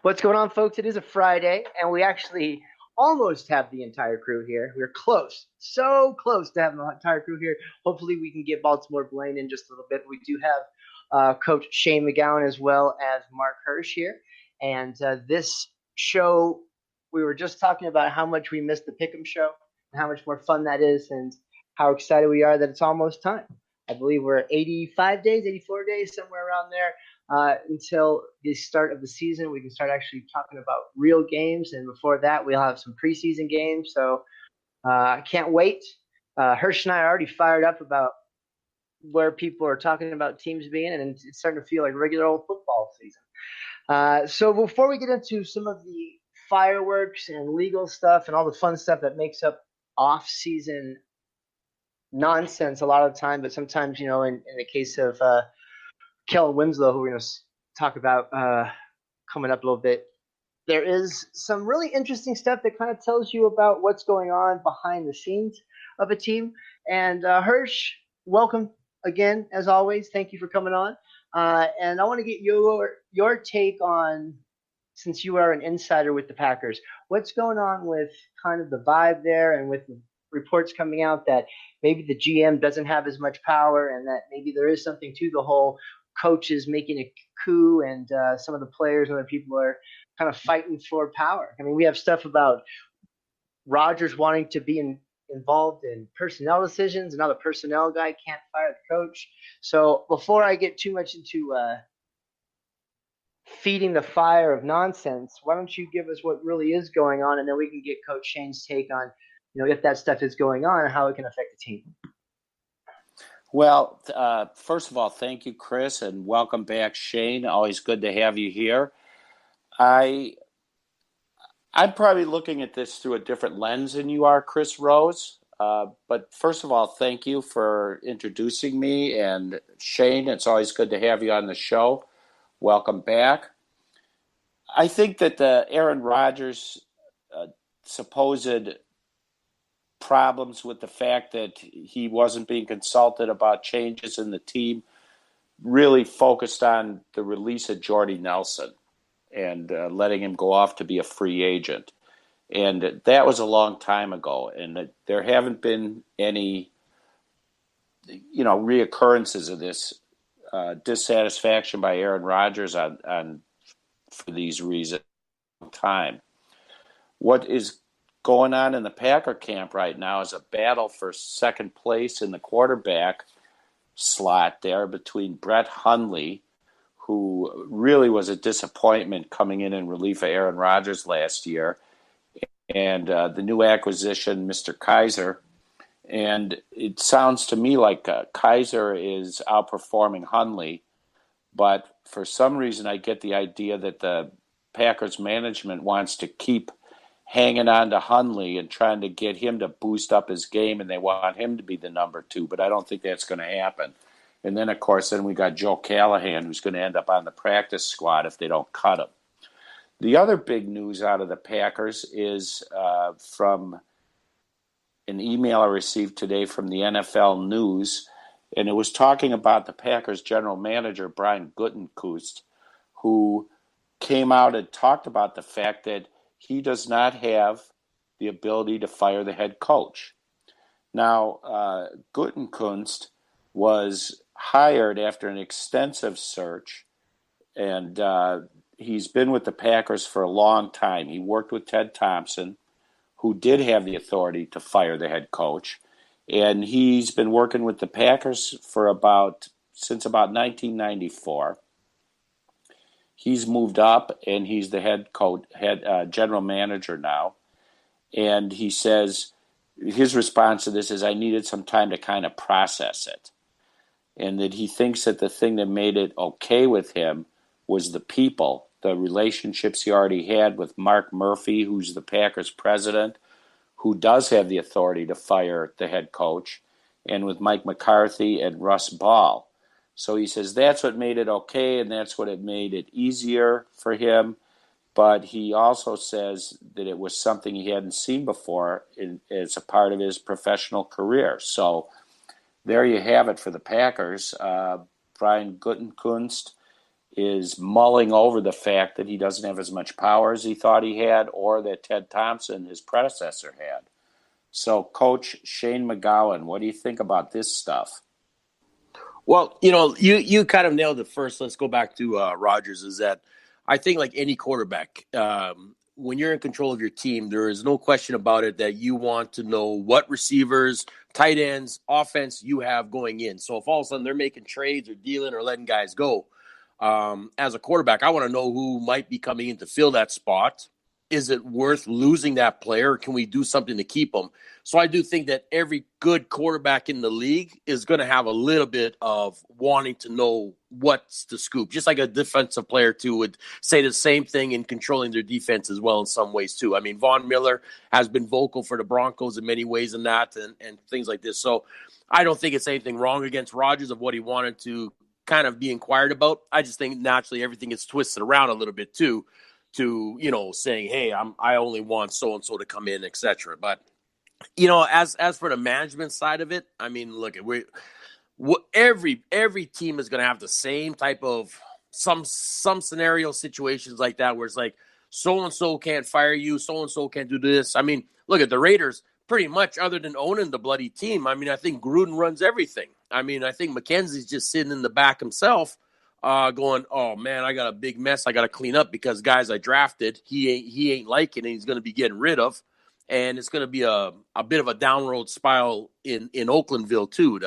What's going on, folks? It is a Friday, and we actually almost have the entire crew here. We're close, so close to having the entire crew here. Hopefully, we can get Baltimore Blaine in just a little bit. We do have Coach Shane McGowan as well as Mark Hirsch here. And this show, we were just talking about how much we missed the Pick'em show and how much more fun that is and how excited we are that it's almost time. I believe we're 85 days, 84 days, somewhere around there. Until the start of the season, we can start actually talking about real games. And before that, we'll have some preseason games. So I can't wait. Hirsch and I are already fired up about where people are talking about teams being, and it's starting to feel like regular old football season. So before we get into some of the fireworks and legal stuff and all the fun stuff that makes up off-season nonsense a lot of the time, but sometimes, in the case of Kellen Winslow, who we're going to talk about coming up a little bit, there is some really interesting stuff that kind of tells you about what's going on behind the scenes of a team. And Hirsch, welcome again, as always. Thank you for coming on. And I want to get your take on, since you are an insider with the Packers, what's going on with kind of the vibe there and with the reports coming out that maybe the GM doesn't have as much power and that maybe there is something to the whole coaches making a coup and some of the players and other people are kind of fighting for power. I mean, we have stuff about Rodgers wanting to be involved in personnel decisions. Another personnel guy can't fire the coach. So before I get too much into feeding the fire of nonsense, why don't you give us what really is going on, and then we can get Coach Shane's take on, if that stuff is going on and how it can affect the team. Well, first of all, thank you, Chris, and welcome back, Shane. Always good to have you here. I'm probably looking at this through a different lens than you are, Chris Rose. But first of all, thank you for introducing me. And Shane, it's always good to have you on the show. Welcome back. I think that the Aaron Rodgers supposed problems with the fact that he wasn't being consulted about changes in the team really focused on the release of Jordy Nelson and letting him go off to be a free agent. And that was a long time ago, and there haven't been any, reoccurrences of this dissatisfaction by Aaron Rodgers on for these reasons. Time. What is going on in the Packer camp right now is a battle for second place in the quarterback slot there between Brett Hundley, who really was a disappointment coming in relief of Aaron Rodgers last year, and the new acquisition, Mr. Kaiser. And it sounds to me like Kaiser is outperforming Hundley, but for some reason I get the idea that the Packers management wants to keep hanging on to Hundley and trying to get him to boost up his game, and they want him to be the number two, but I don't think that's going to happen. And then, of course, we got Joe Callahan, who's going to end up on the practice squad if they don't cut him. The other big news out of the Packers is from an email I received today from the NFL News, and it was talking about the Packers general manager, Brian Gutekunst, who came out and talked about the fact that he does not have the ability to fire the head coach. Now, Gutekunst was hired after an extensive search, and he's been with the Packers for a long time. He worked with Ted Thompson, who did have the authority to fire the head coach, and he's been working with the Packers since about 1994. He's moved up, and he's the head general manager now. And he says his response to this is, I needed some time to kind of process it. And that he thinks that the thing that made it okay with him was the people, the relationships he already had with Mark Murphy, who's the Packers president, who does have the authority to fire the head coach, and with Mike McCarthy and Russ Ball. So he says that's what made it okay, and that's what it made it easier for him. But he also says that it was something he hadn't seen before as a part of his professional career. So there you have it for the Packers. Brian Gutekunst is mulling over the fact that he doesn't have as much power as he thought he had, or that Ted Thompson, his predecessor, had. So, Coach Shane McGowan, what do you think about this stuff? Well, you kind of nailed it first. Let's go back to Rodgers. Is that I think like any quarterback, when you're in control of your team, there is no question about it that you want to know what receivers, tight ends, offense you have going in. So if all of a sudden they're making trades or dealing or letting guys go, as a quarterback, I want to know who might be coming in to fill that spot. Is it worth losing that player? Or can we do something to keep them? So I do think that every good quarterback in the league is going to have a little bit of wanting to know what's the scoop. Just like a defensive player, too, would say the same thing in controlling their defense as well in some ways, too. I mean, Von Miller has been vocal for the Broncos in many ways in that and things like this. So I don't think it's anything wrong against Rodgers of what he wanted to kind of be inquired about. I just think naturally everything gets twisted around a little bit, too, to, saying, hey, I only want so-and-so to come in, etc. But, as for the management side of it, I mean, look, every team is going to have the same type of some scenario situations like that where it's like so-and-so can't fire you, so-and-so can't do this. I mean, look at the Raiders, pretty much other than owning the bloody team. I mean, I think Gruden runs everything. I mean, I think McKenzie's just sitting in the back himself, going, oh man, I got a big mess I got to clean up because guys I drafted, he ain't liking it. He's going to be getting rid of, and it's going to be a bit of a downward spiral in Oaklandville too.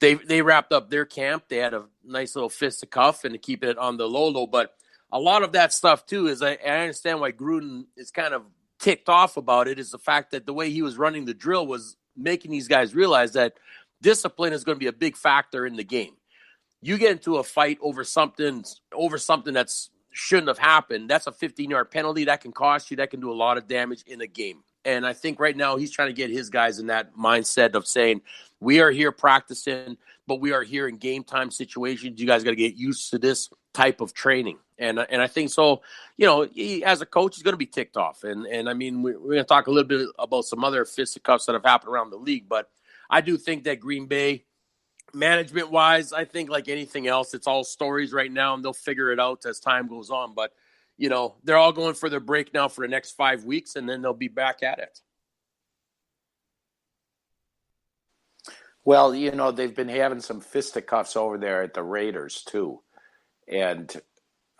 They wrapped up their camp. They had a nice little fisticuff and to keep it on the low, but a lot of that stuff too is I understand why Gruden is kind of ticked off about it. Is the fact that the way he was running the drill was making these guys realize that discipline is going to be a big factor in the game. You get into a fight over something that's shouldn't have happened. That's a 15-yard penalty that can cost you. That can do a lot of damage in a game. And I think right now he's trying to get his guys in that mindset of saying, we are here practicing, but we are here in game time situations. You guys got to get used to this type of training. And I think so, he, as a coach, he's going to be ticked off. And I mean, we're going to talk a little bit about some other fisticuffs that have happened around the league. But I do think that Green Bay, management-wise, I think like anything else, it's all stories right now, and they'll figure it out as time goes on. But, they're all going for their break now for the next 5 weeks, and then they'll be back at it. Well, they've been having some fisticuffs over there at the Raiders, too. And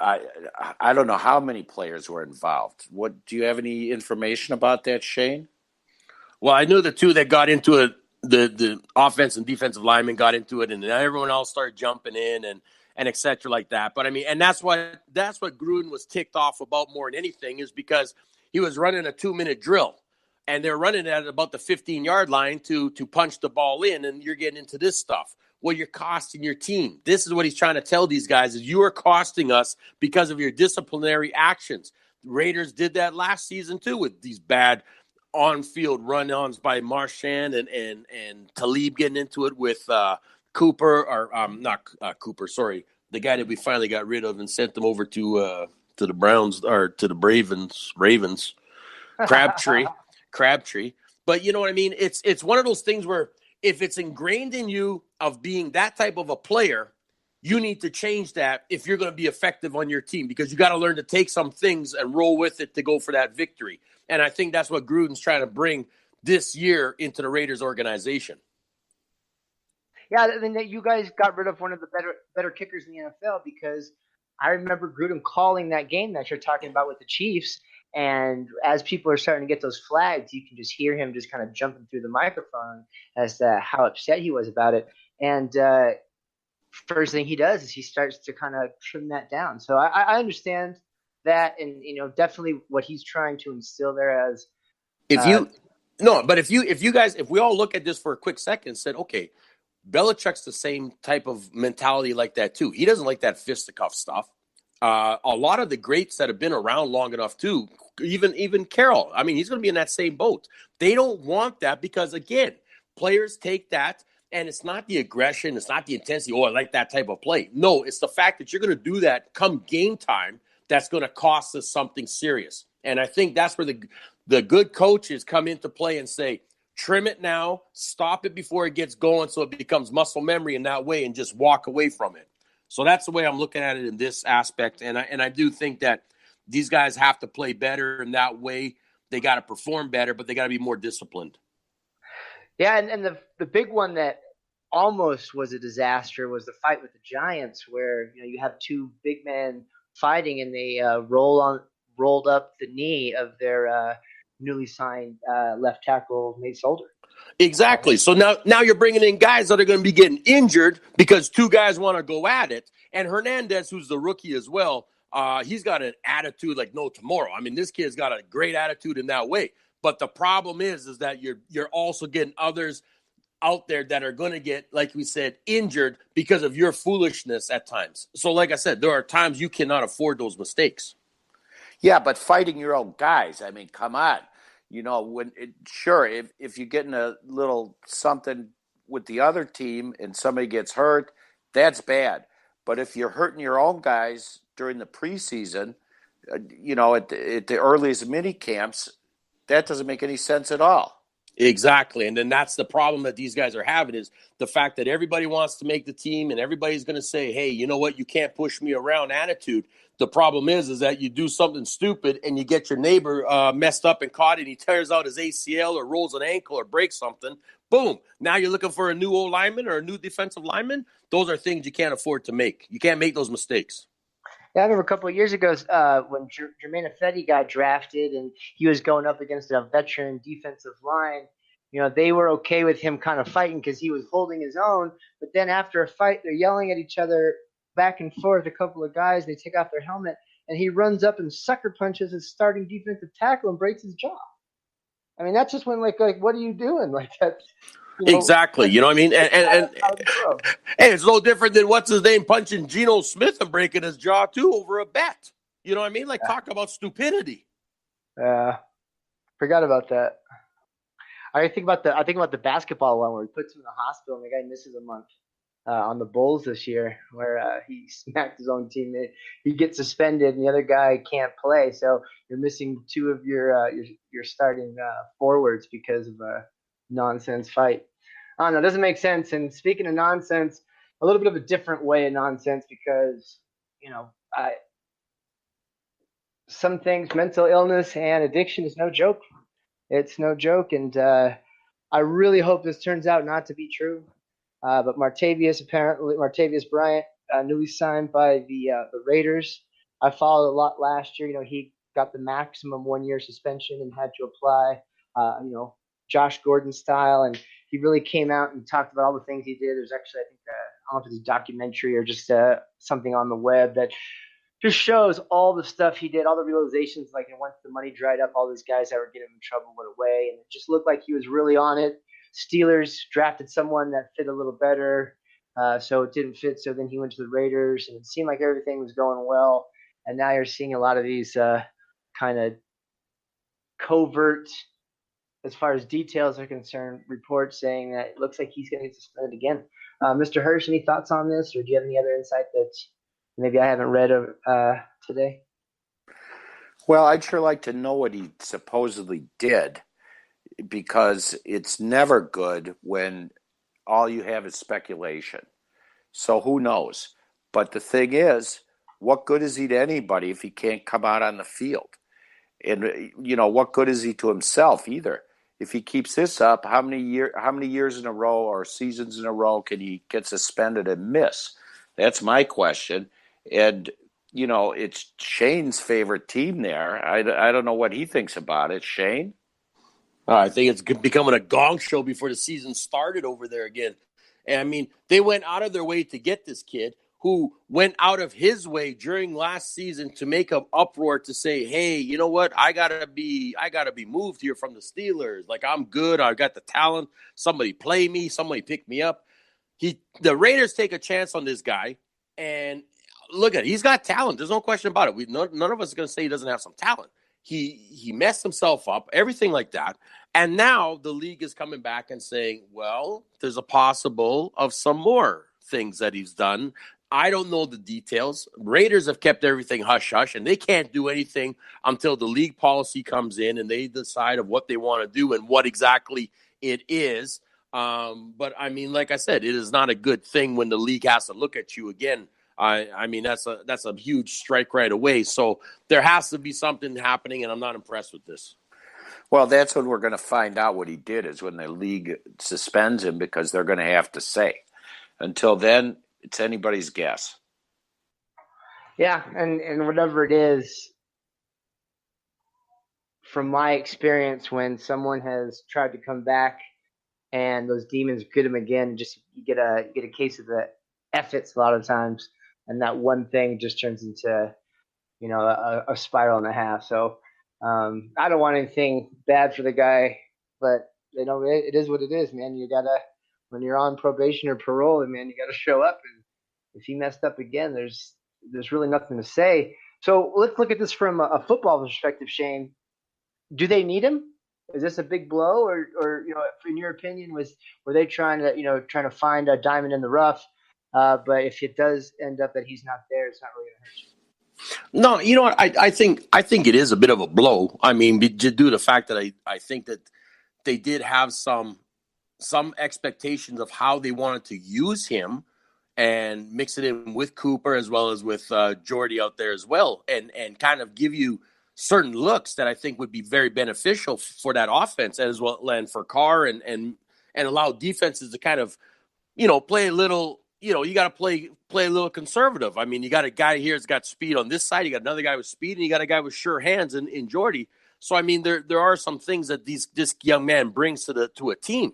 I don't know how many players were involved. Do you have any information about that, Shane? Well, I knew the two that got into it, the offense and defensive linemen got into it, and then everyone else started jumping in and et cetera like that. But I mean, and that's what Gruden was ticked off about more than anything, is because he was running a 2-minute drill, and they're running at about the 15-yard line to punch the ball in, and you're getting into this stuff. Well, you're costing your team. This is what he's trying to tell these guys, is you are costing us because of your disciplinary actions. The Raiders did that last season too with these bad on-field run-ons by Marchand and Talib getting into it with Cooper, or not Cooper, sorry, the guy that we finally got rid of and sent them over to the Browns, or to the Ravens, Crabtree. But you know what I mean? It's one of those things where if it's ingrained in you of being that type of a player, you need to change that if you're going to be effective on your team, because you got to learn to take some things and roll with it to go for that victory. And I think that's what Gruden's trying to bring this year into the Raiders organization. Yeah, I mean, you guys got rid of one of the better kickers in the NFL, because I remember Gruden calling that game that you're talking about with the Chiefs. And as people are starting to get those flags, you can just hear him just kind of jumping through the microphone as to how upset he was about it. And first thing he does is he starts to kind of trim that down. So I understand that, and definitely what he's trying to instill there as. If we all look at this for a quick second and said, okay, Belichick's the same type of mentality like that too. He doesn't like that fisticuff stuff. A lot of the greats that have been around long enough too, even Carroll, I mean, he's going to be in that same boat. They don't want that because, again, players take that, and it's not the aggression, it's not the intensity, I like that type of play. No, it's the fact that you're going to do that come game time that's going to cost us something serious. And I think that's where the good coaches come into play and say, trim it now, stop it before it gets going so it becomes muscle memory in that way, and just walk away from it. So that's the way I'm looking at it in this aspect. And I do think that these guys have to play better in that way. They got to perform better, but they got to be more disciplined. Yeah, and the big one that almost was a disaster was the fight with the Giants, where you have two big men fighting, and they rolled up the knee of their newly signed left tackle Nate Solder. Exactly. So now you're bringing in guys that are going to be getting injured because two guys want to go at it. And Hernandez, who's the rookie as well, he's got an attitude like no tomorrow. I mean, this kid's got a great attitude in that way. But the problem is that you're also getting others out there that are going to get, like we said, injured because of your foolishness at times. So like I said, there are times you cannot afford those mistakes. Yeah, but fighting your own guys, I mean, come on. If you get in a little something with the other team and somebody gets hurt, that's bad. But if you're hurting your own guys during the preseason, at the earliest mini camps, that doesn't make any sense at all. Exactly. And then that's the problem that these guys are having is the fact that everybody wants to make the team and everybody's going to say, hey, you know what? You can't push me around attitude. The problem is that you do something stupid and you get your neighbor messed up and caught and he tears out his ACL or rolls an ankle or breaks something. Boom. Now you're looking for a new O lineman or a new defensive lineman. Those are things you can't afford to make. You can't make those mistakes. Yeah, I remember a couple of years ago when Jermaine Ifedi got drafted and he was going up against a veteran defensive line. They were okay with him kind of fighting because he was holding his own. But then after a fight, they're yelling at each other back and forth. A couple of guys, they take off their helmet, and he runs up and sucker punches his starting defensive tackle and breaks his jaw. I mean, that's just when like what are you doing like that? Exactly. You know what I mean? And hey, it's no different than what's his name punching Geno Smith and breaking his jaw too over a bet. You know what I mean? Like talk about stupidity. Forgot about that. I think about the basketball one where he puts him in the hospital and the guy misses a month on the Bulls this year, where he smacked his own teammate. He gets suspended and the other guy can't play, so you're missing two of your starting forwards because of a nonsense fight. I don't know, it doesn't make sense. And speaking of nonsense, a little bit of a different way of nonsense because some things, mental illness and addiction is no joke. It's no joke, and I really hope this turns out not to be true. But Martavius Bryant, newly signed by the Raiders. I followed a lot last year. He got the maximum 1-year suspension and had to apply, Josh Gordon style. And he really came out and talked about all the things he did. There's actually, I think, I don't know if it's a documentary or just something on the web that just shows all the stuff he did, all the realizations, like once the money dried up, all those guys that were getting him in trouble went away. And it just looked like he was really on it. Steelers drafted someone that fit a little better, so it didn't fit. So then he went to the Raiders, and it seemed like everything was going well. And now you're seeing a lot of these kind of covert, as far as details are concerned, reports saying that it looks like he's going to get suspended again. Mr. Hirsch, any thoughts on this, or do you have any other insight that maybe I haven't read today? Well, I'd sure like to know what he supposedly did, because it's never good when all you have is speculation. So who knows? But the thing is, what good is he to anybody if he can't come out on the field? And what good is he to himself either? If he keeps this up, how many years in a row or seasons in a row can he get suspended and miss? That's my question. And it's Shane's favorite team there. I don't know what he thinks about it. Shane? I think it's becoming a gong show before the season started over there again. And I mean, they went out of their way to get this kid who went out of his way during last season to make an uproar to say, hey, you know what? I gotta be moved here from the Steelers. Like, I'm good. I got the talent. Somebody play me. Somebody pick me up. The Raiders take a chance on this guy, and look at it. He's got talent. There's no question about it. None of us are going to say he doesn't have some talent. He messed himself up, everything like that. And now the league is coming back and saying, well, there's a possible of some more things that he's done. I don't know the details. Raiders have kept everything hush-hush, and they can't do anything until the league policy comes in and they decide of what they want to do and what exactly it is. But, I mean, like I said, it is not a good thing when the league has to look at you again I mean, that's a huge strike right away. So there has to be something happening, and I'm not impressed with this. Well, that's when we're going to find out what he did, is when the league suspends him, because they're going to have to say. Until then, it's anybody's guess. Yeah, and whatever it is, from my experience, when someone has tried to come back and those demons get him again, just you get a case of the efforts a lot of times, and that one thing just turns into a spiral and a half. So I don't want anything bad for the guy, but it is what it is, man. You gotta, when you're on probation or parole, man, you gotta show up. And if he messed up again, there's really nothing to say. So let's look at this from a football perspective, Shane. Do they need him? Is this a big blow, or in your opinion, were they trying to find a diamond in the rough? But if it does end up that he's not there, it's not really going to hurt you. No, you know what? I think it is a bit of a blow. I mean, due to the fact that I think that they did have some expectations of how they wanted to use him and mix it in with Cooper as well as with Jordy out there as well, and kind of give you certain looks that I think would be very beneficial for that offense as well, and for Carr, and allow defenses to kind of play a little. You got to play a little conservative. I mean, you got a guy here that's got speed on this side. You got another guy with speed, and you got a guy with sure hands in Jordy. So I mean, there are some things that this young man brings to a team.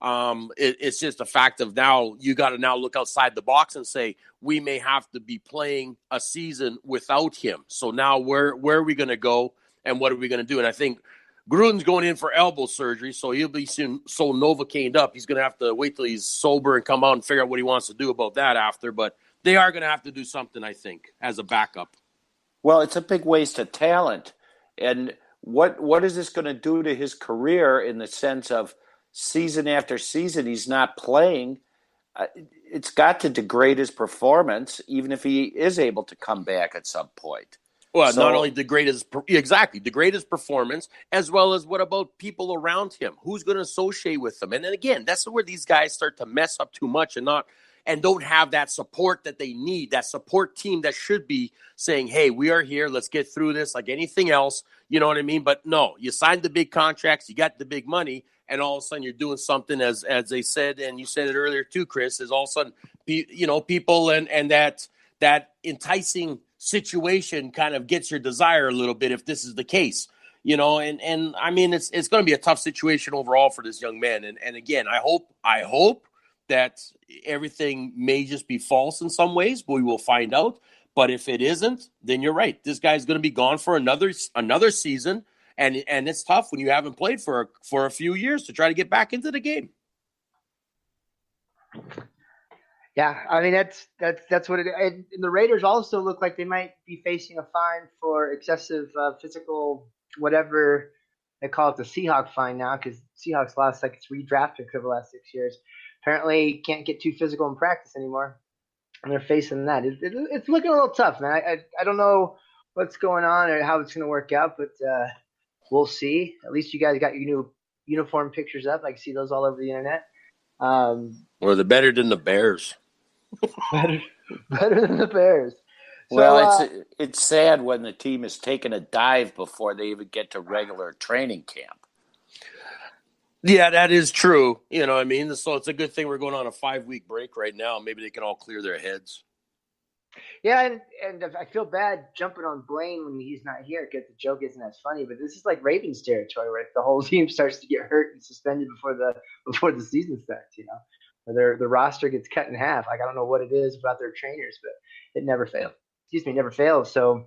It's just a fact of now you got to now look outside the box and say we may have to be playing a season without him. So now where are we going to go, and what are we going to do? And I think Gruden's going in for elbow surgery, so he'll be so Novocained up. He's going to have to wait till he's sober and come out and figure out what he wants to do about that after. But they are going to have to do something, I think, as a backup. Well, it's a big waste of talent. And what is this going to do to his career, in the sense of season after season he's not playing? It's got to degrade his performance, even if he is able to come back at some point. Well, not only degrade his performance, as well as what about people around him? Who's going to associate with them? And then again, that's where these guys start to mess up too much and don't have that support that they need, that support team that should be saying, hey, we are here. Let's get through this like anything else. You know what I mean? But no, you signed the big contracts, you got the big money, and all of a sudden you're doing something as they said, and you said it earlier too, Chris, is all of a sudden, people and that enticing situation kind of gets your desire a little bit if this is the case, and I mean, it's going to be a tough situation overall for this young man. And again, I hope that everything may just be false in some ways, but we will find out. But if it isn't, then you're right. This guy's going to be gone for another season. And it's tough when you haven't played for a few years to try to get back into the game. Yeah, I mean that's what it is. And the Raiders also look like they might be facing a fine for excessive physical, whatever they call it, the Seahawks fine now, because Seahawks lost like 3 draft picks over the last 6 years. Apparently, can't get too physical in practice anymore, and they're facing that. It's looking a little tough, man. I don't know what's going on or how it's going to work out, but we'll see. At least you guys got your new uniform pictures up. I can see those all over the internet. Well, they're better than the Bears. better than the Bears. So, well, it's sad when the team is taking a dive before they even get to regular training camp. Yeah, that is true. You know what I mean? So it's a good thing we're going on a 5-week break right now. Maybe they can all clear their heads. Yeah, and I feel bad jumping on Blaine when he's not here because the joke isn't as funny. But this is like Ravens territory, where the whole team starts to get hurt and suspended before the season starts. Or the roster gets cut in half. Like, I don't know what it is about their trainers, but it never fails. Never fails. So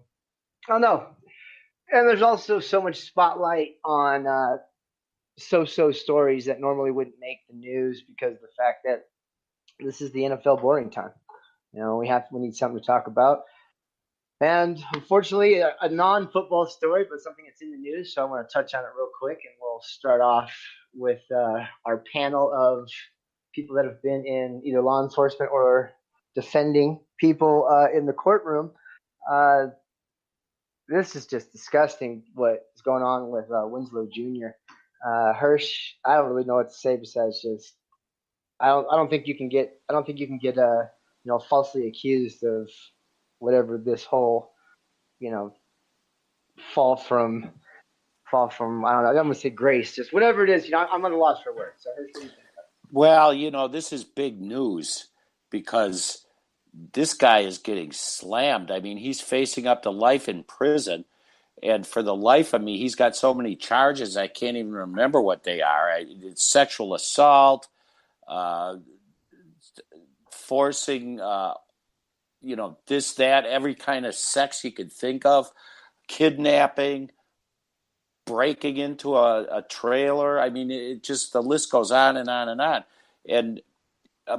I don't know. And there's also so much spotlight on so stories that normally wouldn't make the news because of the fact that this is the NFL boring time. We need something to talk about. And unfortunately, a non-football story, but something that's in the news. So I want to touch on it real quick, and we'll start off with our panel of people that have been in either law enforcement or defending people in the courtroom. This is just disgusting what is going on with Winslow Jr. Hirsch, I don't really know what to say besides just I don't think you can get falsely accused of whatever this whole, fall from I don't know. I'm gonna say grace, just whatever it is. I'm at a loss for words. So, Hirsch, what do you think? Well, this is big news because this guy is getting slammed. I mean, he's facing up to life in prison. And for the life of me, he's got so many charges, I can't even remember what they are. It's sexual assault, uh, forcing, this, that, every kind of sex you could think of, kidnapping, breaking into a trailer. I mean, it just, the list goes on and on and on. And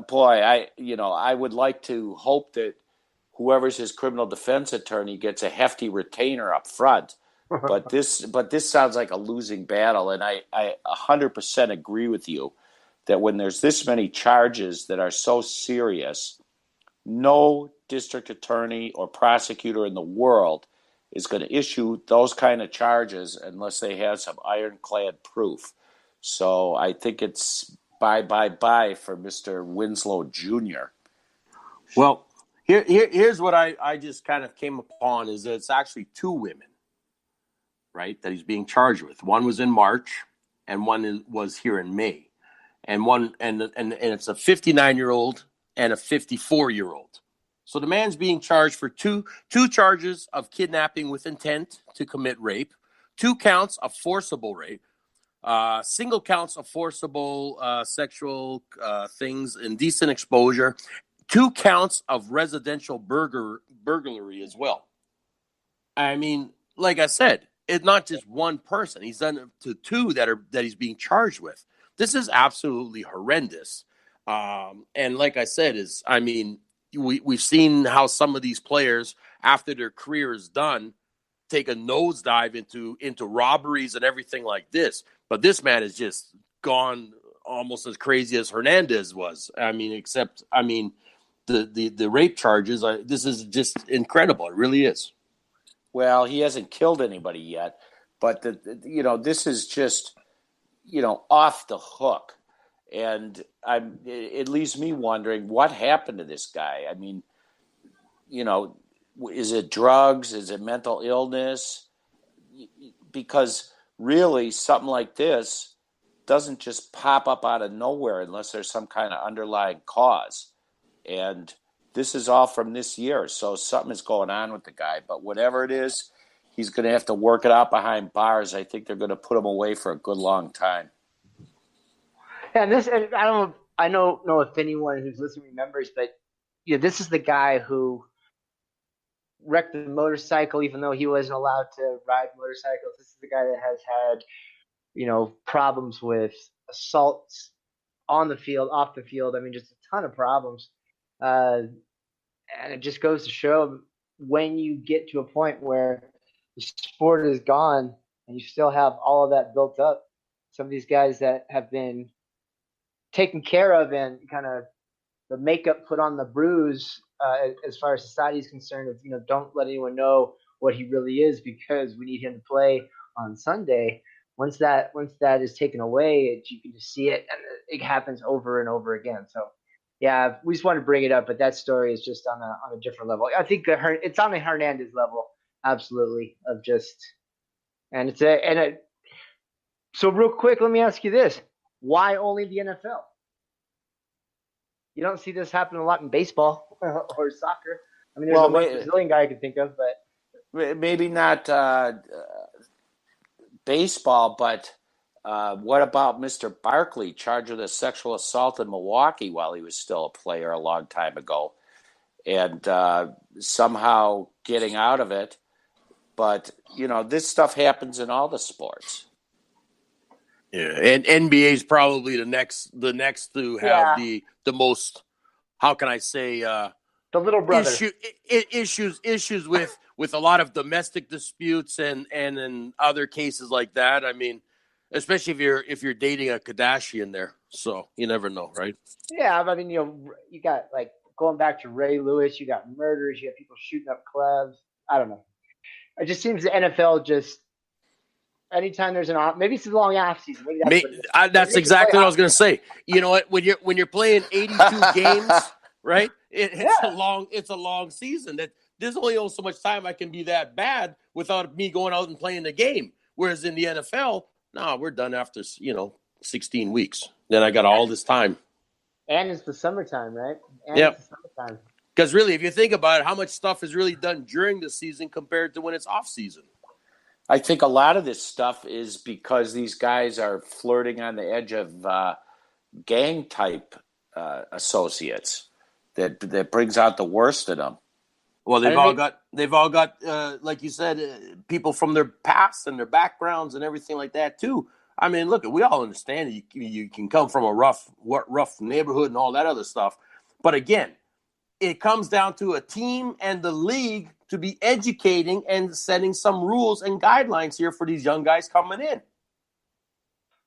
boy, I would like to hope that whoever's his criminal defense attorney gets a hefty retainer up front. But this sounds like a losing battle, and I 100% agree with you that when there's this many charges that are so serious, no district attorney or prosecutor in the world is going to issue those kind of charges unless they have some ironclad proof. So I think it's bye for Mr. Winslow Jr. Well, here's what I just kind of came upon is that it's actually two women, right, that he's being charged with. One was in March, and one was here in May, and it's a 59-year-old and a 54-year-old. So the man's being charged for two charges of kidnapping with intent to commit rape, 2 counts of forcible rape, single counts of forcible sexual things, indecent exposure, 2 counts of residential burglary as well. I mean, like I said, it's not just one person. He's done it to 2 that he's being charged with. This is absolutely horrendous. And like I said, we've seen how some of these players, after their career is done, take a nosedive into robberies and everything like this. But this man has just gone almost as crazy as Hernandez was. The rape charges. This is just incredible. It really is. Well, he hasn't killed anybody yet, but this is just off the hook, and it leaves me wondering what happened to this guy. I mean, is it drugs? Is it mental illness? Because really, something like this doesn't just pop up out of nowhere unless there's some kind of underlying cause. And this is all from this year, so something is going on with the guy. But whatever it is, he's going to have to work it out behind bars. I think they're going to put him away for a good long time. And I don't know if anyone who's listening remembers, but this is the guy who wrecked the motorcycle, even though he wasn't allowed to ride motorcycles. This is the guy that has had, problems with assaults on the field, off the field. I mean, just a ton of problems. And it just goes to show when you get to a point where the sport is gone and you still have all of that built up, some of these guys that have been taken care of and kind of the makeup put on the bruise, as far as society is concerned, of, don't let anyone know what he really is because we need him to play on Sunday. Once that is taken away, you can just see it, and it happens over and over again. So, yeah, we just want to bring it up, but that story is just on a different level. I think it's on the Hernandez level, absolutely, of just, and so real quick, let me ask you this: why only the NFL? You don't see this happen a lot in baseball or soccer. I mean, there's one Brazilian guy I could think of, but maybe not baseball, but what about Mr. Barkley, charged with a sexual assault in Milwaukee while he was still a player a long time ago, and somehow getting out of it? But this stuff happens in all the sports. Yeah, and NBA is probably the next to have the most. How can I say? The little brother issues with a lot of domestic disputes and in other cases like that. I mean, especially if you're dating a Kardashian there, so you never know, right? Yeah, I mean, you got like going back to Ray Lewis, you got murders, you got people shooting up clubs. I don't know. It just seems the NFL just anytime there's maybe it's a long off season. That's exactly what I was going to say. You know what? When you're playing 82 games, right? It's a long season. That there's only so much time I can be that bad without me going out and playing the game. Whereas in the NFL, no, we're done after 16 weeks. Then I got all this time. And it's the summertime, right? Yep. It's the summertime. Because really, if you think about it, how much stuff is really done during the season compared to when it's off season? I think a lot of this stuff is because these guys are flirting on the edge of gang type associates that brings out the worst in them. Well, they've all got like you said, people from their past and their backgrounds and everything like that too. I mean, look, we all understand you can come from a rough neighborhood and all that other stuff, but again, it comes down to a team and the league to be educating and setting some rules and guidelines here for these young guys coming in.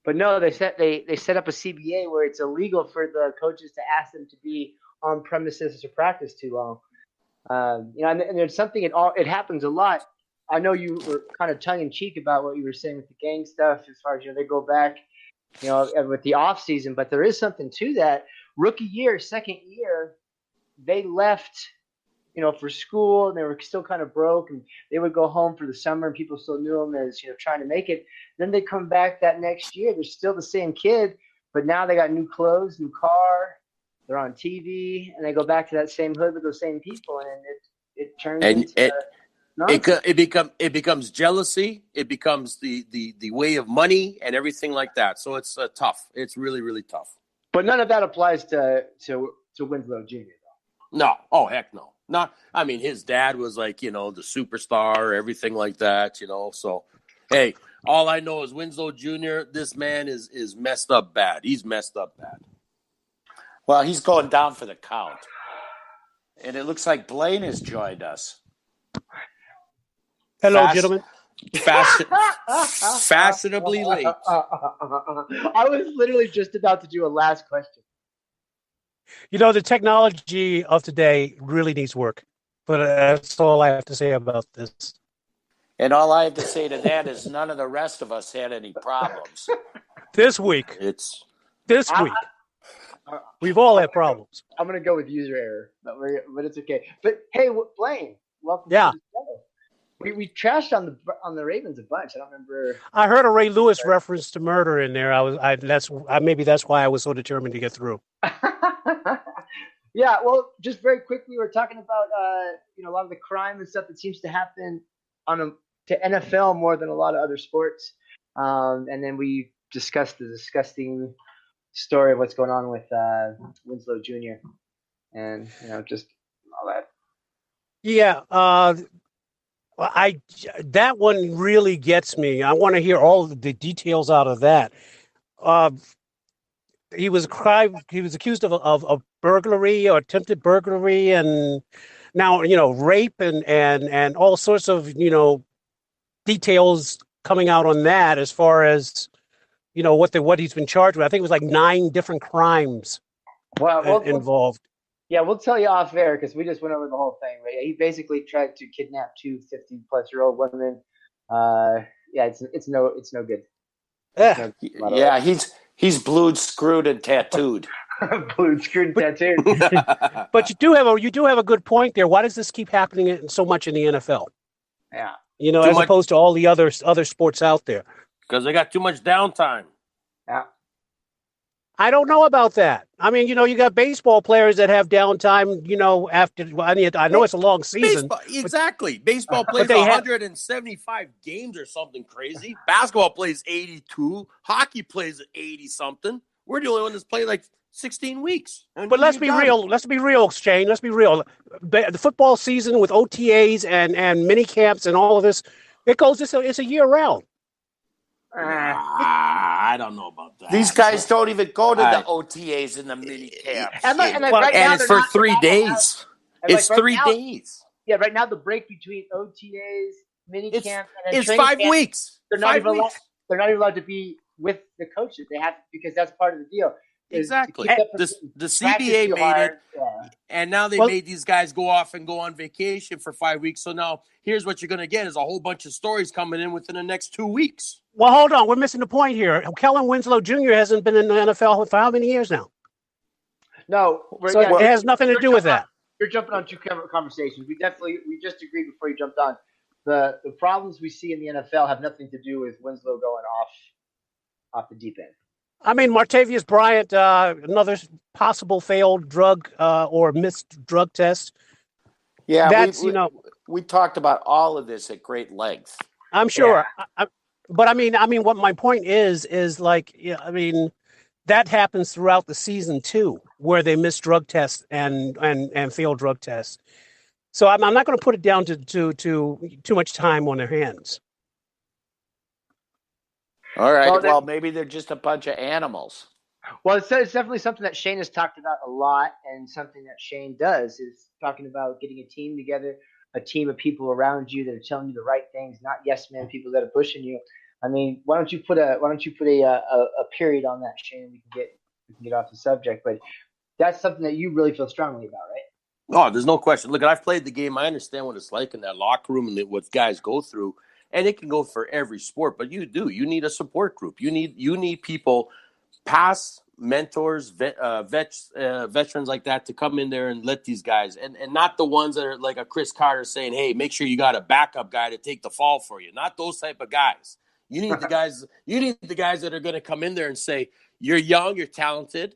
But no, they set up a CBA where it's illegal for the coaches to ask them to be on premises to practice too long. And there's something it happens a lot. I know you were kind of tongue in cheek about what you were saying with the gang stuff, as far as they go back, with the off season. But there is something to that. Rookie year, second year, they left, for school, and they were still kind of broke, and they would go home for the summer, and people still knew them as trying to make it. Then they come back that next year. They're still the same kid, but now they got new clothes, new car. They're on TV, and they go back to that same hood with those same people, and it turns into it becomes jealousy. It becomes the way of money and everything like that. So it's tough. It's really, really tough. But none of that applies to Winslow Jr. though. No. Oh heck no. Not. I mean, his dad was like the superstar, everything like that. So hey, all I know is Winslow Jr. This man is messed up bad. He's messed up bad. Well, he's going down for the count. And it looks like Blaine has joined us. Hello, gentlemen. Fashionably late. I was literally just about to do a last question. The technology of today really needs work. But that's all I have to say about this. And all I have to say to that is none of the rest of us had any problems. This week. This week. We've all had problems. I'm going to go with user error, but it's okay. But hey, Blaine, welcome. Yeah. To the show. We trashed on the Ravens a bunch. I don't remember. I heard a Ray Lewis reference to murder in there. Maybe that's why I was so determined to get through. Yeah. Well, just very quickly, we're talking about a lot of the crime and stuff that seems to happen to NFL more than a lot of other sports. And then we discussed the disgusting story of what's going on with Winslow Jr. and just all that. Yeah, that one really gets me. I want to hear all the details out of that. He was accused of burglary or attempted burglary, and now rape and all sorts of details coming out on that as far as what he's been charged with. I think it was like 9 different crimes involved. Yeah, we'll tell you off air because we just went over the whole thing. Right? He basically tried to kidnap 2 50-plus-year-old women. It's no good. Yeah, he's blued, screwed, and tattooed. Blued, screwed, and tattooed. But you do have a good point there. Why does this keep happening so much in the NFL? Yeah, as opposed to all the other sports out there. Because they got too much downtime. Yeah. I don't know about that. I mean, you got baseball players that have downtime, after. I know it's a long season. Exactly. Baseball plays 175 games or something crazy. Basketball plays 82. Hockey plays 80-something. We're the only one that's played like 16 weeks. But let's be real. Let's be real, Shane. Let's be real. The football season with OTAs and mini camps and all of this, it's a year round. I don't know about that. These guys don't even go to the OTAs and the mini camps. And it's for 3 days. It's 3 days. Yeah, right now the break between OTAs, mini camp, and it's 5 weeks. They're not even allowed to be with the coaches. They have because that's part of the deal. Exactly. The CBA made it, and now they made these guys go off and go on vacation for 5 weeks. So now here's what you're going to get is a whole bunch of stories coming in within the next 2 weeks. Well, hold on. We're missing the point here. Kellen Winslow Jr. hasn't been in the NFL for how many years now? No. So it has nothing to do with that. you're jumping on two conversations. We just agreed before you jumped on. The problems we see in the NFL have nothing to do with Winslow going off the deep end. I mean, Martavius Bryant, another possible failed drug or missed drug test. Yeah, That's we talked about all of this at great length. I'm sure, but I mean, what my point is like, I mean, that happens throughout the season too, where they miss drug tests and fail drug tests. So I'm not going to put it down to too much time on their hands. All right. Well, maybe they're just a bunch of animals. Well, it's definitely something that Shane has talked about a lot, and something that Shane does is talking about getting a team together, a team of people around you that are telling you the right things, not yes man people that are pushing you. I mean, why don't you put a period on that, Shane? We can get off the subject, but that's something that you really feel strongly about, right? Oh, there's no question. Look, I've played the game. I understand what it's like in that locker room and what guys go through. And it can go for every sport, but you need a support group. You need people, past mentors, veterans like that, to come in there and let these guys, and not the ones that are like a Chris Carter saying, hey, make sure you got a backup guy to take the fall for you. Not those type of guys. You need the guys that are going to come in there and say, you're young, you're talented,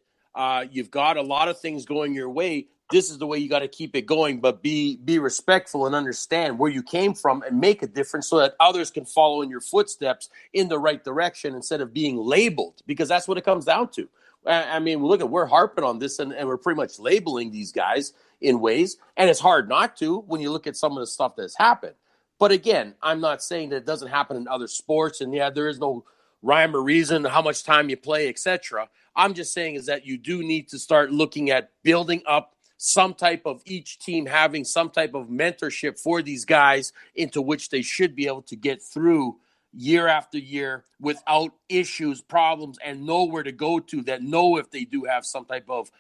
you've got a lot of things going your way. This is the way you got to keep it going, but be respectful and understand where you came from and make a difference so that others can follow in your footsteps in the right direction instead of being labeled, because that's what it comes down to. I mean, we're harping on this and we're pretty much labeling these guys in ways, and it's hard not to when you look at some of the stuff that's happened. But again, I'm not saying that it doesn't happen in other sports, and there is no rhyme or reason how much time you play, etc. I'm just saying is that you do need to start looking at building up some type of each team having some type of mentorship for these guys into which they should be able to get through year after year without issues, problems, and know where to go to, that know if they do have some type of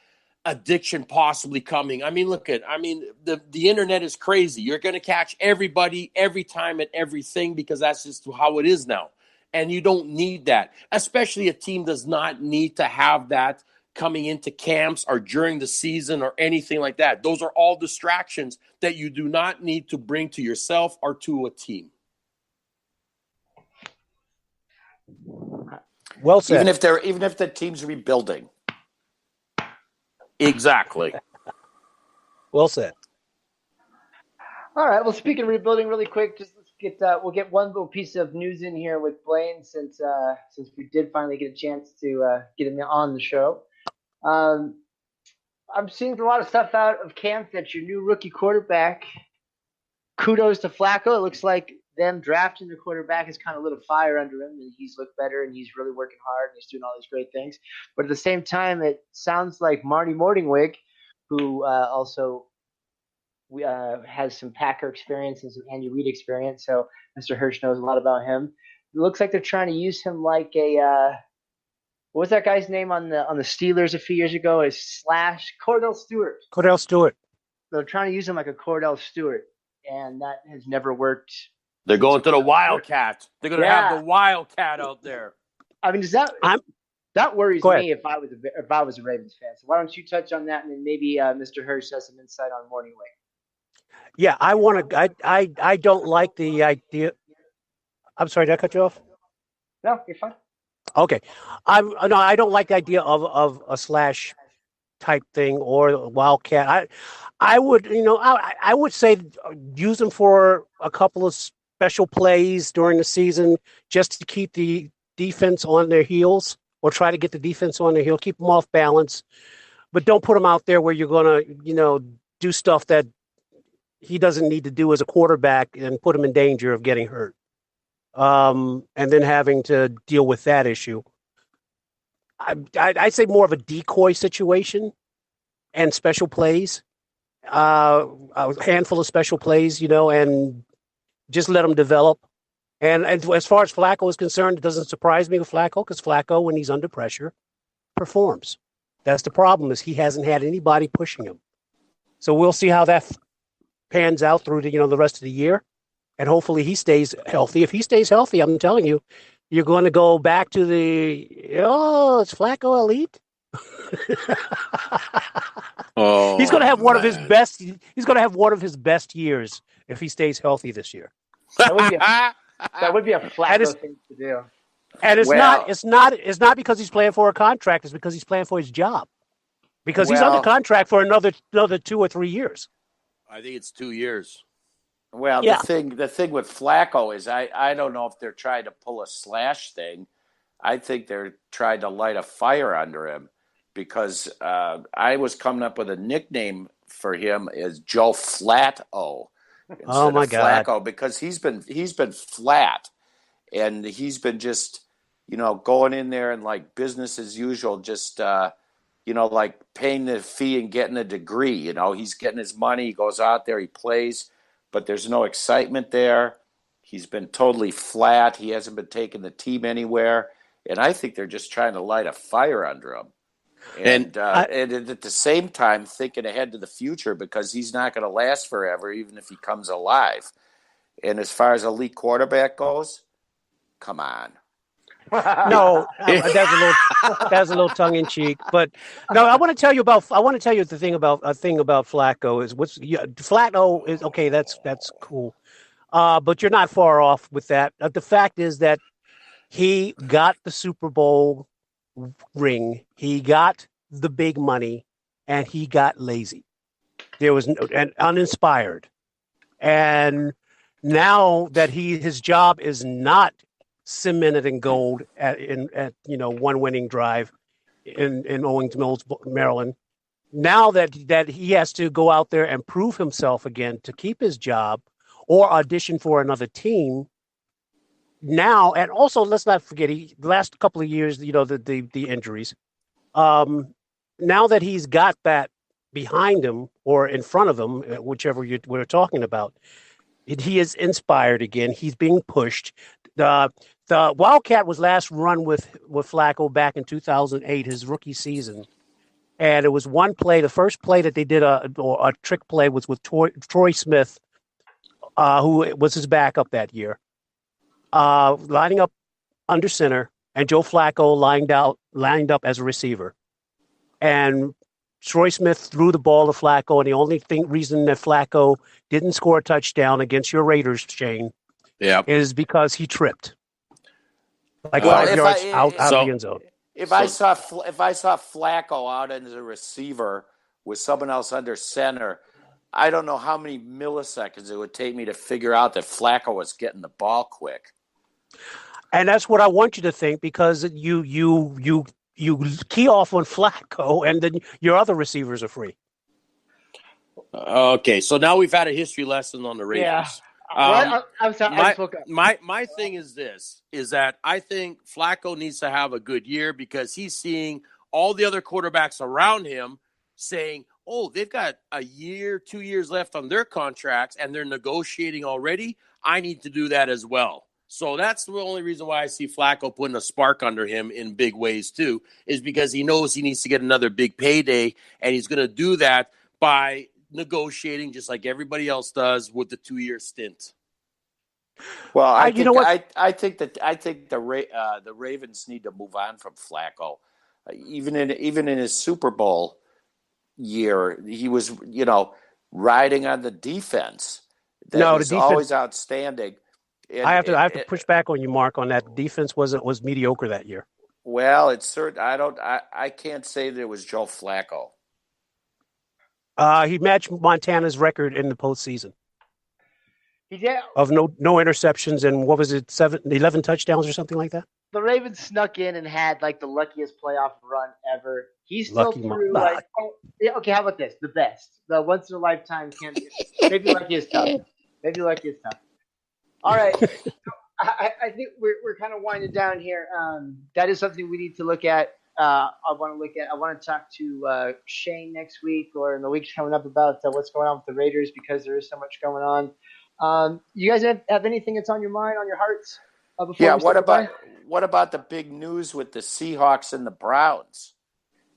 addiction possibly coming. I mean, the internet is crazy. You're going to catch everybody every time at everything because that's just how it is now. And you don't need that, especially a team does not need to have that coming into camps or during the season or anything like that. Those are all distractions that you do not need to bring to yourself or to a team. Well said. Even if the team's rebuilding. Exactly. Well said. All right. Well, speaking of rebuilding, really quick, just we'll get one little piece of news in here with Blaine since we did finally get a chance to get him on the show. I'm seeing a lot of stuff out of camp that your new rookie quarterback. Kudos to Flacco. It looks like them drafting the quarterback has kind of lit a fire under him, and he's looked better, and he's really working hard, and he's doing all these great things. But at the same time, it sounds like Marty Morningwig, who also has some Packer experience and some Andy Reid experience, so Mr. Hirsch knows a lot about him. It looks like they're trying to use him like a what was that guy's name on the Steelers a few years ago? Is Cordell Stewart. Cordell Stewart. They're trying to use him like a Cordell Stewart, and that has never worked. They're going to the Wildcat. They're going to have the Wildcat out there. I mean, that worries me if I was a Ravens fan. So why don't you touch on that, and then maybe Mr. Hirsch has some insight on Morningway. Yeah, I don't like the idea. I'm sorry, did I cut you off? No, you're fine. Okay, I don't like the idea of a slash type thing or a Wildcat. I would I would say use them for a couple of special plays during the season just to keep the defense on their heels, or try to get the defense on their heel, keep them off balance, but don't put them out there where you're gonna do stuff that he doesn't need to do as a quarterback and put him in danger of getting hurt. And then having to deal with that issue. I'd say more of a decoy situation and special plays, a handful of special plays, and just let them develop. And as far as Flacco is concerned, it doesn't surprise me with Flacco, because Flacco, when he's under pressure, performs. That's the problem, is he hasn't had anybody pushing him. So we'll see how that pans out through the rest of the year. And hopefully he stays healthy. If he stays healthy, I'm telling you, you're going to go back to it's Flacco elite. Oh, He's going to have one of his man. best. He's going to have one of his best years if he stays healthy this year. That would be a And Flacco it's thing to do. and it's not Well, it's not it's not because he's playing for a contract. It's because he's playing for his job. Because he's under well, contract for another 2 or 3 years. I think it's 2 years. well. Yeah. The thing with Flacco is I don't know if they're trying to pull a slash thing. I think they're trying to light a fire under him because I was coming up with a nickname for him as Joe Flat-O Oh instead my of God. Flacco because he's been flat and he's been just going in there and like business as usual, just like paying the fee and getting a degree. He's getting his money, he goes out there, he plays, but there's no excitement there. He's been totally flat. He hasn't been taking the team anywhere. And I think they're just trying to light a fire under him. And at the same time, thinking ahead to the future because he's not going to last forever, even if he comes alive. And as far as elite quarterback goes, come on. No, that's a little tongue in cheek. But no, I want to tell you the thing about Flacco is Flacco is okay. That's cool. But you're not far off with that. The fact is that he got the Super Bowl ring. He got the big money, and he got lazy. There was and uninspired. And now that his job is not cemented in gold at one winning drive in Owings Mills, Maryland. Now that he has to go out there and prove himself again to keep his job or audition for another team. Now, and also let's not forget the last couple of years, the injuries. Now that he's got that behind him or in front of him, whichever we're talking about, he is inspired again. He's being pushed. The Wildcat was last run with Flacco back in 2008, his rookie season. And it was one play. The first play that they did a trick play was with Troy Smith, who was his backup that year, lining up under center, and Joe Flacco lined up as a receiver. And Troy Smith threw the ball to Flacco, and the only reason that Flacco didn't score a touchdown against your Raiders, Shane, is because he tripped. Like 5 yards out of the end zone. If I saw Flacco out as a receiver with someone else under center, I don't know how many milliseconds it would take me to figure out that Flacco was getting the ball quick. And that's what I want you to think, because you key off on Flacco, and then your other receivers are free. Okay, so now we've had a history lesson on the Raiders. Yeah. I'm sorry. I spoke up. My thing is that I think Flacco needs to have a good year because he's seeing all the other quarterbacks around him saying, oh, they've got a year, 2 years left on their contracts and they're negotiating already. I need to do that as well. So that's the only reason why I see Flacco putting a spark under him in big ways too, is because he knows he needs to get another big payday, and he's going to do that by negotiating just like everybody else does with the 2-year stint. Well, I think the Ravens need to move on from Flacco. Even in his Super Bowl year, he was riding on the defense. The defense always outstanding. And, I have to push back on you, Mark, on that. The defense was mediocre that year. Well, it's certain. I can't say that it was Joe Flacco. He matched Montana's record in the postseason. He did. Of no interceptions and what was it, 11 touchdowns or something like that? The Ravens snuck in and had like the luckiest playoff run ever. He still threw okay, how about this? The best. The once in a lifetime maybe lucky is tough. All right. I think we're kind of winding down here. That is something we need to look at. I want to talk to Shane next week or in the weeks coming up about what's going on with the Raiders, because there is so much going on. You guys have anything that's on your mind, on your hearts? What about the big news with the Seahawks and the Browns?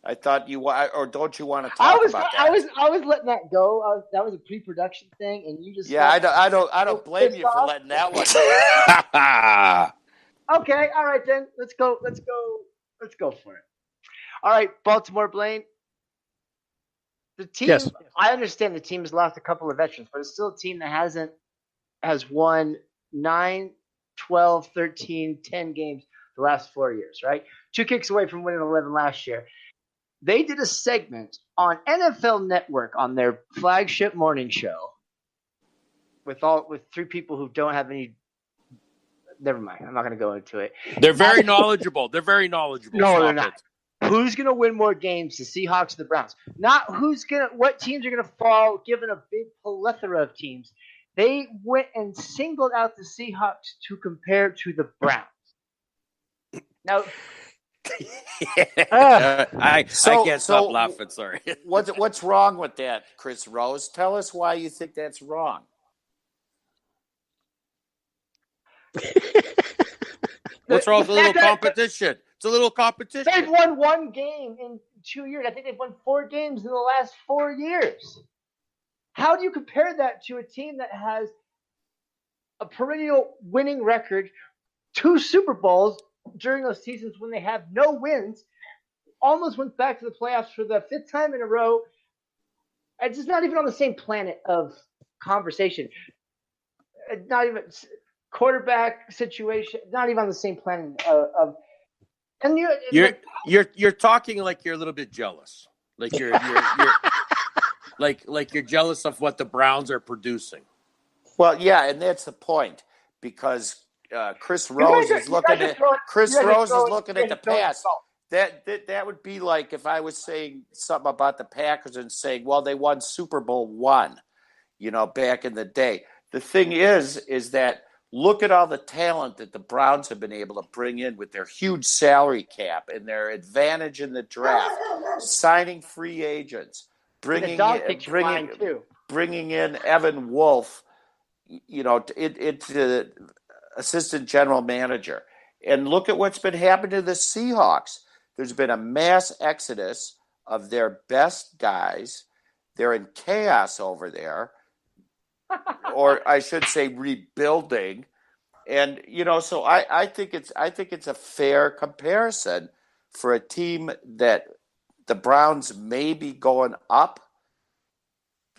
I thought don't you want to talk about that? I was letting that go. That was a pre-production thing, and you just I don't blame you for letting that one go. Okay, all right then. Let's go for it. All right, Baltimore, Blaine. The team, Yes. I understand the team has lost a couple of veterans, but it's still a team that has won 9, 12, 13, 10 games the last 4 years, right? 2 kicks away from winning 11 last year. They did a segment on NFL Network on their flagship morning show with 3 people who don't have any. Never mind. I'm not going to go into it. They're very knowledgeable. They're very knowledgeable. No, Stop they're not. Who's going to win more games, the Seahawks or the Browns? Not what teams are going to fall, given a big plethora of teams. They went and singled out the Seahawks to compare to the Browns. Now, I can't stop laughing. Sorry. What's wrong with that, Chris Rose? Tell us why you think that's wrong. What's wrong with a little competition? It's a little competition. They've won 1 game in 2 years. I think they've won 4 games in the last 4 years. How do you compare that to a team that has a perennial winning record, 2 Super Bowls during those seasons when they have no wins, almost went back to the playoffs for the 5th time in a row? It's just not even on the same planet of conversation. Not even quarterback situation. Not even on the same planet of. And you're talking like you're a little bit jealous. Like you're like you're jealous of what the Browns are producing. Well, yeah, and that's the point, because Chris Rose is looking at the past. That would be like if I was saying something about the Packers and saying, well, they won Super Bowl I, back in the day. The thing is that look at all the talent that the Browns have been able to bring in with their huge salary cap and their advantage in the draft, signing free agents, bringing in Evan Wolf, it's the assistant general manager. And look at what's been happening to the Seahawks. There's been a mass exodus of their best guys. They're in chaos over there, or I should say rebuilding. And, so I think it's a fair comparison for a team that the Browns may be going up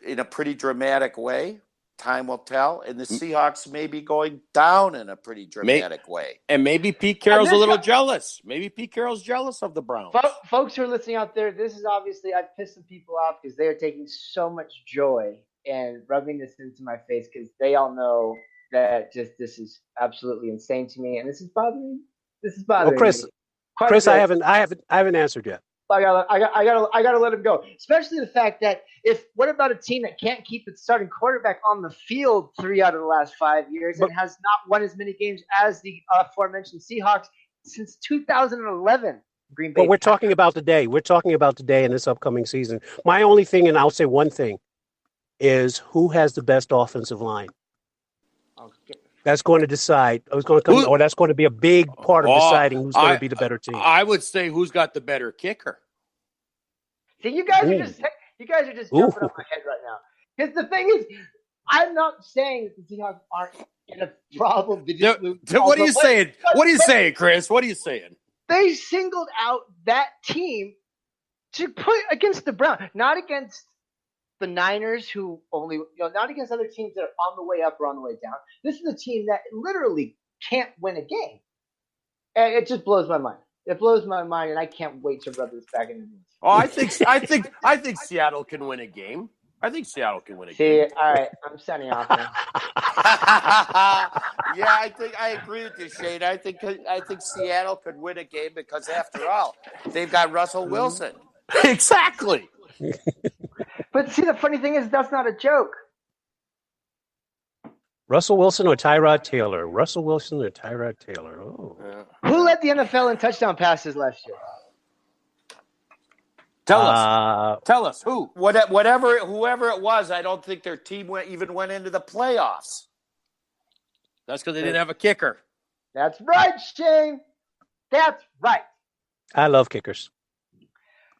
in a pretty dramatic way. Time will tell. And the Seahawks may be going down in a pretty dramatic way. And maybe Pete Carroll's a little jealous. Maybe Pete Carroll's jealous of the Browns. Folks who are listening out there, this is obviously, I've pissed some people off because they are taking so much joy and rubbing this into my face because they all know that this is absolutely insane to me, and this is bothering me. Chris, I haven't answered yet. I gotta let him go. Especially the fact that what about a team that can't keep its starting quarterback on the field 3 out of the last 5 years and has not won as many games as the aforementioned Seahawks since 2011? Green Bay. But we're talking about today. We're talking about today in this upcoming season. My only thing, and I'll say one thing, is who has the best offensive line. That's going to decide. That's going to be a big part of deciding who's going to be the better team. I would say who's got the better kicker. See, you guys are just jumping off my head right now. Because the thing is, I'm not saying that the Seahawks aren't in a problem. What are you saying? What are you saying, Chris? What are you saying? They singled out that team to put against the Browns, not against the Niners, who only, not against other teams that are on the way up or on the way down. This is a team that literally can't win a game. And it just blows my mind. It blows my mind, and I can't wait to rub this back in the news. Oh, I think Seattle can win a game. I think Seattle can win a game. All right, I'm signing off now. Yeah, I agree with you, Shane. I think Seattle could win a game because, after all, they've got Russell Wilson. Exactly. But see, the funny thing is, that's not a joke. Russell Wilson or Tyrod Taylor? Russell Wilson or Tyrod Taylor? Oh. Who led the NFL in touchdown passes last year? Tell us who. Whoever it was, I don't think their team went into the playoffs. That's because they didn't have a kicker. That's right, Shane. That's right. I love kickers.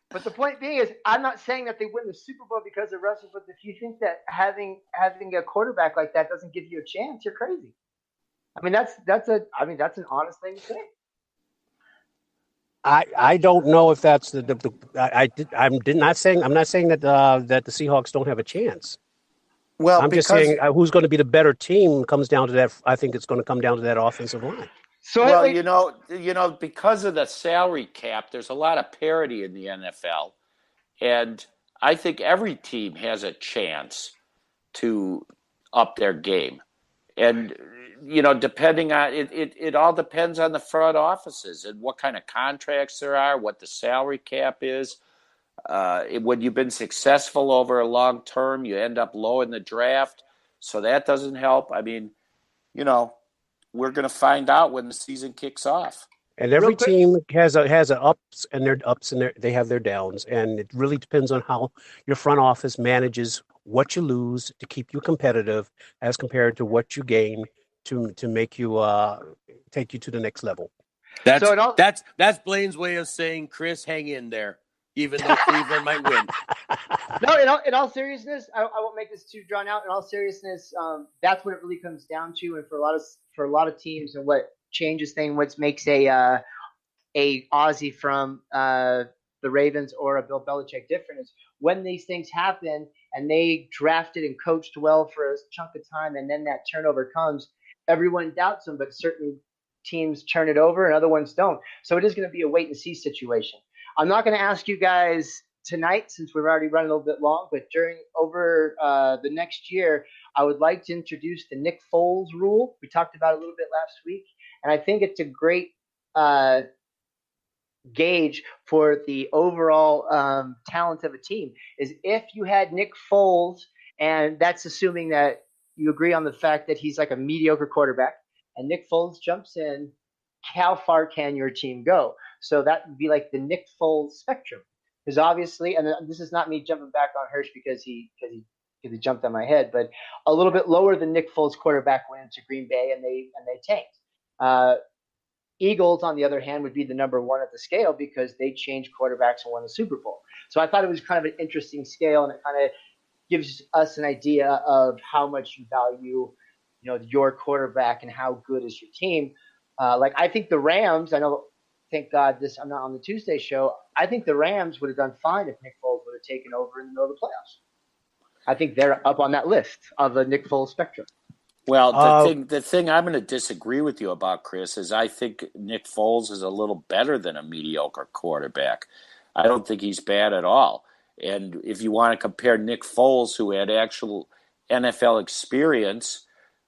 But the point being is, I'm not saying that they win the Super Bowl because of Russell. But if you think that having a quarterback like that doesn't give you a chance, you're crazy. I mean, that's an honest thing to say. I don't know if that's I'm not saying that that the Seahawks don't have a chance. Well, I'm just because saying who's going to be the better team comes down to that. I think it's going to come down to that offensive line. So well, like, because of the salary cap, there's a lot of parity in the NFL, and I think every team has a chance to up their game. And depending on it all depends on the front offices and what kind of contracts there are, what the salary cap is. When you've been successful over a long term, you end up low in the draft, so that doesn't help. I mean, we're going to find out when the season kicks off. And real every quick, team has a ups and their ups and they have their downs, and it really depends on how your front office manages what you lose to keep you competitive as compared to what you gain to make you take you to the next level. That's so it all, that's Blaine's way of saying, Chris, hang in there, even though Cleveland might win. no, in all seriousness, I won't make this too drawn out. In all seriousness, that's what it really comes down to, and for a lot of teams, and what changes things, what makes a Aussie from the Ravens or a Bill Belichick different is when these things happen and they drafted and coached well for a chunk of time, and then that turnover comes, everyone doubts them, but certain teams turn it over and other ones don't. So it is going to be a wait and see situation. I'm not going to ask you guys tonight since we're already running a little bit long, but over the next year, I would like to introduce the Nick Foles rule. We talked about it a little bit last week, and I think it's a great gauge for the overall talent of a team. Is if you had Nick Foles, and that's assuming that you agree on the fact that he's like a mediocre quarterback, and Nick Foles jumps in, how far can your team go? So that would be like the Nick Foles spectrum. Because obviously, and this is not me jumping back on Hirsch because he jumped on my head, but a little bit lower than Nick Foles quarterback went into Green Bay and they tanked. Eagles, on the other hand, would be the number one at the scale because they changed quarterbacks and won the Super Bowl. So I thought it was kind of an interesting scale, and it kind of gives us an idea of how much you value, your quarterback and how good is your team. Like I think the Rams, I know, thank God I'm not on the Tuesday show. I think the Rams would have done fine if Nick Foles would have taken over in the middle of the playoffs. I think they're up on that list of the Nick Foles spectrum. Well, the thing I'm going to disagree with you about, Chris, is I think Nick Foles is a little better than a mediocre quarterback. I don't think he's bad at all. And if you want to compare Nick Foles, who had actual NFL experience,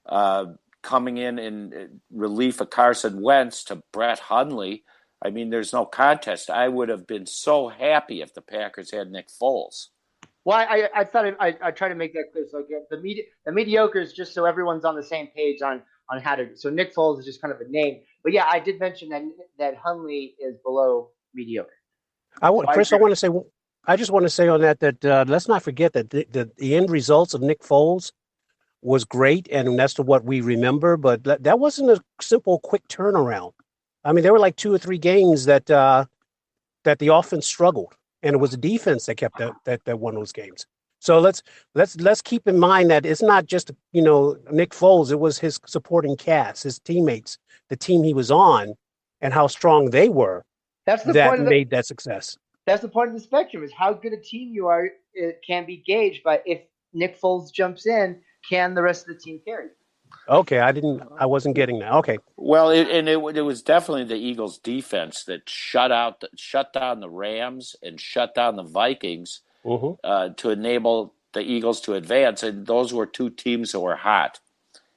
coming in relief of Carson Wentz, to Brett Hundley, I mean, there's no contest. I would have been so happy if the Packers had Nick Foles. Well, I thought I try to make that clear. So again, the mediocre is just so everyone's on the same page on how to. So Nick Foles is just kind of a name, but yeah, I did mention that Hundley is below mediocre. Chris, I just want to say on that let's not forget that the end results of Nick Foles was great, and that's what we remember. But that wasn't a simple, quick turnaround. I mean, there were like 2 or 3 games that the offense struggled. And it was the defense that kept that won those games. So let's keep in mind that it's not just Nick Foles. It was his supporting cast, his teammates, the team he was on, and how strong they were. That's the point made that success. That's the point of the spectrum: is how good a team you are. It can be gauged by if Nick Foles jumps in, can the rest of the team carry? Okay, I wasn't getting that. Okay. Well, it was definitely the Eagles' defense that shut down the Rams and shut down the Vikings to enable the Eagles to advance, and those were 2 teams that were hot.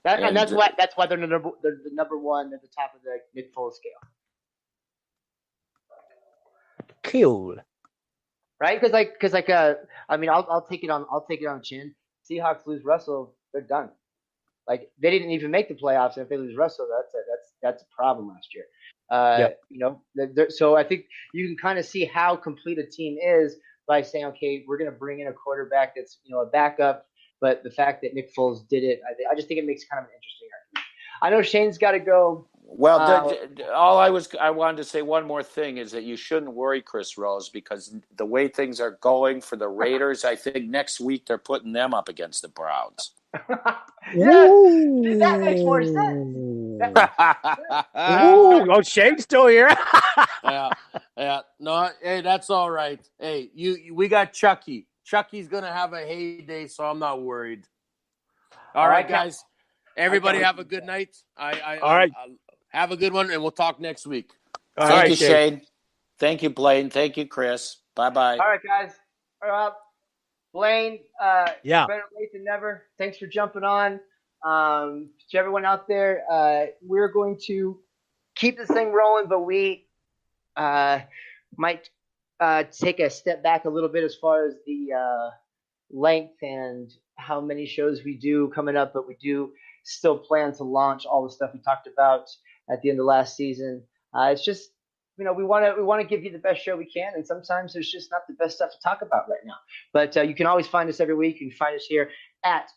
That's why they're the number one at the top of the Nick Foles scale. Cool. Right? Because I mean, I'll take it on the chin. Seahawks lose Russell, they're done. Like they didn't even make the playoffs, and if they lose Russell, that's a problem last year. So I think you can kind of see how complete a team is by saying, okay, we're going to bring in a quarterback that's a backup, but the fact that Nick Foles did it, I just think it makes kind of an interesting argument. I know Shane's got to go. Well, I wanted to say one more thing is that you shouldn't worry, Chris Rose, because the way things are going for the Raiders, I think next week they're putting them up against the Browns. That makes more sense. Shane's still here. Yeah. Yeah, no, hey, that's all right. Hey, we got Chucky. Chucky's gonna have a heyday, so I'm not worried. All right, guys. Everybody have a good night. All right. Have a good one, and we'll talk next week. Thank you, Shane. Thank you, Blaine. Thank you, Chris. Bye-bye. All right, guys. Blaine, Yeah. better late than never. Thanks for jumping on. To everyone out there, we're going to keep this thing rolling, but we might take a step back a little bit as far as the length and how many shows we do coming up, but we do still plan to launch all the stuff we talked about at the end of last season. It's just, we want to give you the best show we can, and sometimes there's just not the best stuff to talk about right now. But you can always find us every week. You can find us here at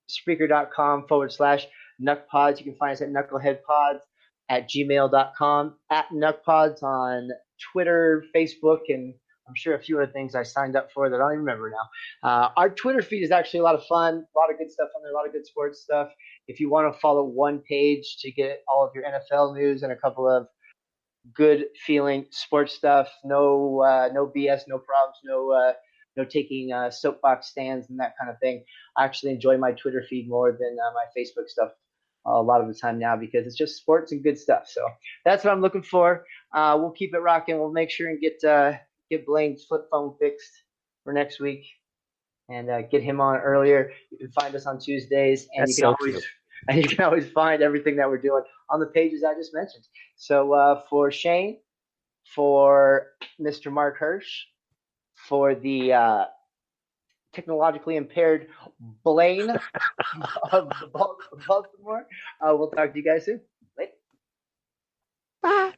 Spreaker.com/NuckPods. You can find us at KnuckleheadPods at gmail.com, at NuckPods on Twitter, Facebook, and I'm sure a few other things I signed up for that I don't even remember now. Our Twitter feed is actually a lot of fun, a lot of good stuff on there, a lot of good sports stuff. If you want to follow one page to get all of your NFL news and a couple of good feeling sports stuff, no BS, no problems, no taking soapbox stands and that kind of thing. I actually enjoy my Twitter feed more than my Facebook stuff a lot of the time now because it's just sports and good stuff. So that's what I'm looking for. We'll keep it rocking. We'll make sure and get Blaine's flip phone fixed for next week and get him on earlier. You can find us on Tuesdays, and you can always find everything that we're doing on the pages I just mentioned. So for Shane, for Mr. Mark Hirsch, for the technologically impaired Blaine of Baltimore, we'll talk to you guys soon. Later. Bye.